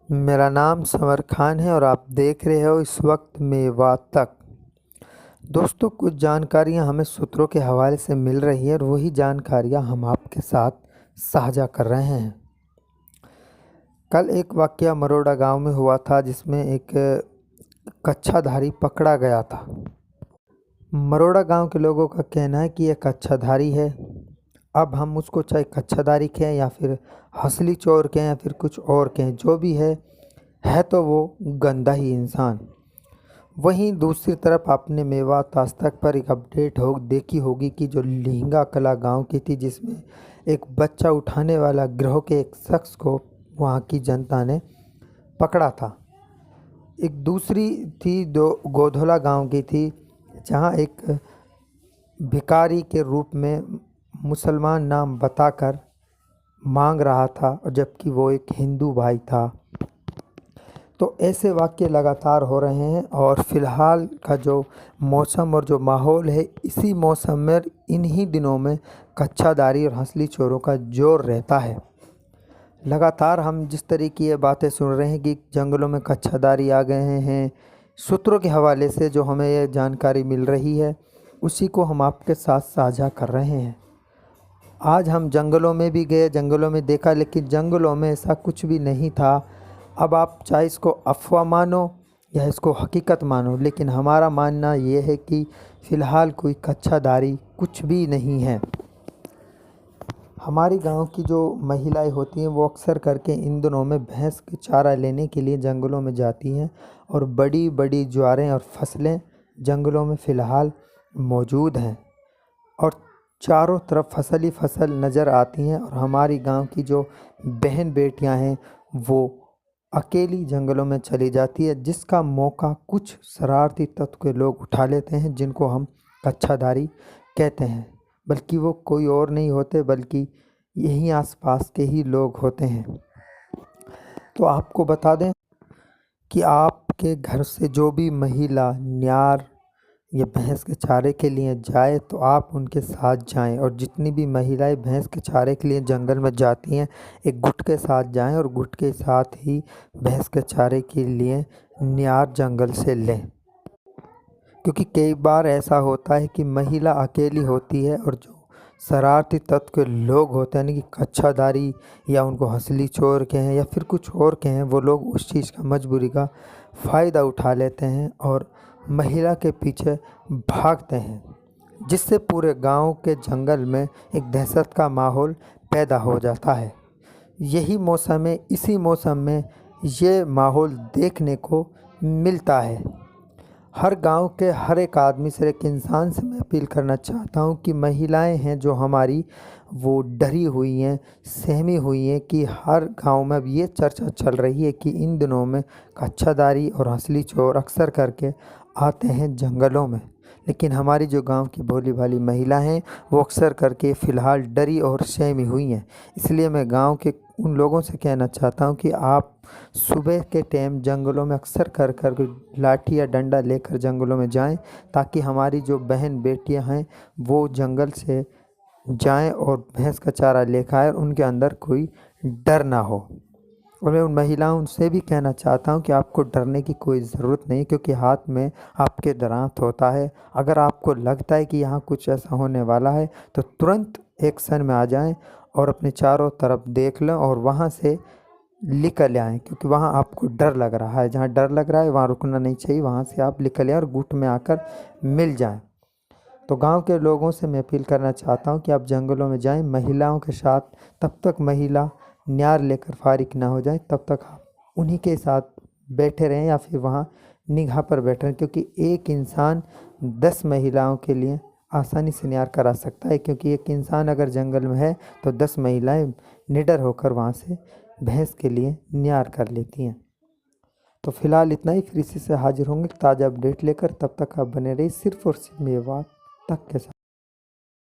मेरा नाम समर खान है और आप देख रहे हो इस वक्त मेवात तक। दोस्तों, कुछ जानकारियां हमें सूत्रों के हवाले से मिल रही है और वही जानकारियां हम आपके साथ साझा कर रहे हैं। कल एक वाकया मरोड़ा गांव में हुआ था जिसमें एक कच्छाधारी पकड़ा गया था। मरोड़ा गांव के लोगों का कहना है कि यह कच्छाधारी है। अब हम उसको चाहे कच्छाधारी कहें या फिर हंसली चोर कहें या फिर कुछ और कहें, जो भी है तो वो गंदा ही इंसान। वहीं दूसरी तरफ आपने मेवात आज तक पर एक अपडेट देखी होगी कि जो लिंगा कला गांव की थी, जिसमें एक बच्चा उठाने वाला गिरोह के एक शख्स को वहां की जनता ने पकड़ा था। एक दूसरी थी जो गोधोला गांव की थी, जहां एक भिखारी के रूप में मुसलमान नाम बताकर मांग रहा था और जबकि वो एक हिंदू भाई था। तो ऐसे वाक़ये लगातार हो रहे हैं और फ़िलहाल का जो मौसम और जो माहौल है, इसी मौसम में इन्हीं दिनों में कच्छाधारी और हंसली चोरों का जोर रहता है। लगातार हम जिस तरह की ये बातें सुन रहे हैं कि जंगलों में कच्छाधारी आ गए हैं, सूत्रों के हवाले से जो हमें ये जानकारी मिल रही है, उसी को हम आपके साथ साझा कर रहे हैं। आज हम जंगलों में भी गए, जंगलों में देखा, लेकिन जंगलों में ऐसा कुछ भी नहीं था। अब आप चाहे इसको अफ़वाह मानो या इसको हकीकत मानो, लेकिन हमारा मानना ये है कि फ़िलहाल कोई कच्छाधारी कुछ भी नहीं है। हमारी गांव की जो महिलाएं होती हैं वो अक्सर करके इन दिनों में भैंस के चारा लेने के लिए जंगलों में जाती हैं और बड़ी बड़ी ज्वारें और फसलें जंगलों में फ़िलहाल मौजूद हैं और चारों तरफ फसल ही फसल नज़र आती हैं। और हमारी गांव की जो बहन बेटियां हैं वो अकेली जंगलों में चली जाती है, जिसका मौका कुछ शरारती तत्व के लोग उठा लेते हैं, जिनको हम कच्छाधारी कहते हैं। बल्कि वो कोई और नहीं होते बल्कि यहीं आसपास के ही लोग होते हैं। तो आपको बता दें कि आपके घर से जो भी महिला न्यार या भैंस के चारे के लिए जाए तो आप उनके साथ जाएं, और जितनी भी महिलाएं भैंस के चारे के लिए जंगल में जाती हैं, एक गुट के साथ जाएं और गुट के साथ ही भैंस के चारे के लिए न्यार जंगल से लें। क्योंकि कई बार ऐसा होता है कि महिला अकेली होती है और जो शरारती तत्व के लोग होते हैं, यानी कि कच्छाधारी या उनको हंसली चोर कहें या फिर कुछ और कहें, वो लोग उस चीज़ का मजबूरी का फ़ायदा उठा लेते हैं और महिला के पीछे भागते हैं, जिससे पूरे गांव के जंगल में एक दहशत का माहौल पैदा हो जाता है। यही मौसम है, इसी मौसम में ये माहौल देखने को मिलता है। हर गांव के हर एक आदमी से, एक इंसान से मैं अपील करना चाहता हूं कि महिलाएं हैं जो हमारी, वो डरी हुई हैं, सहमी हुई हैं कि हर गांव में अब ये चर्चा चल रही है कि इन दिनों में कच्छाधारी और हंसली चोर अक्सर करके आते हैं जंगलों में। लेकिन हमारी जो गांव की भोली भाली महिला हैं वो अक्सर करके फ़िलहाल डरी और सहमी हुई हैं। इसलिए मैं गांव के उन लोगों से कहना चाहता हूं कि आप सुबह के टाइम जंगलों में अक्सर कर लाठी या डंडा लेकर जंगलों में जाएं, ताकि हमारी जो बहन बेटियां हैं वो जंगल से जाएं और भैंस का चारा लेकर आए और उनके अंदर कोई डर ना हो। और मैं उन महिलाओं से भी कहना चाहता हूं कि आपको डरने की कोई ज़रूरत नहीं, क्योंकि हाथ में आपके दांत होता है। अगर आपको लगता है कि यहाँ कुछ ऐसा होने वाला है तो तुरंत एक्शन में आ जाएं और अपने चारों तरफ देख लें और वहाँ से निकल आएँ, क्योंकि वहाँ आपको डर लग रहा है। जहाँ डर लग रहा है वहाँ रुकना नहीं चाहिए, वहाँ से आप निकल आएँ और गुट में आकर मिल जाएं। तो गांव के लोगों से मैं अपील करना चाहता हूं कि आप जंगलों में जाएं महिलाओं के साथ, तब तक महिला न्यार लेकर फारिग ना हो जाए, तब तक आप उन्हीं के साथ बैठे रहें या फिर वहाँ निगाह पर बैठे रहें, क्योंकि एक इंसान 10 महिलाओं के लिए आसानी से न्यार करा सकता है। क्योंकि एक इंसान अगर जंगल में है तो 10 महिलाएं निडर होकर वहाँ से भैंस के लिए न्यार कर लेती हैं। तो फिलहाल इतना ही, फिर इसी से हाजिर होंगे ताज़ा अपडेट लेकर। तब तक आप बने रहिए सिर्फ और सिर्फ मेवात तक के साथ।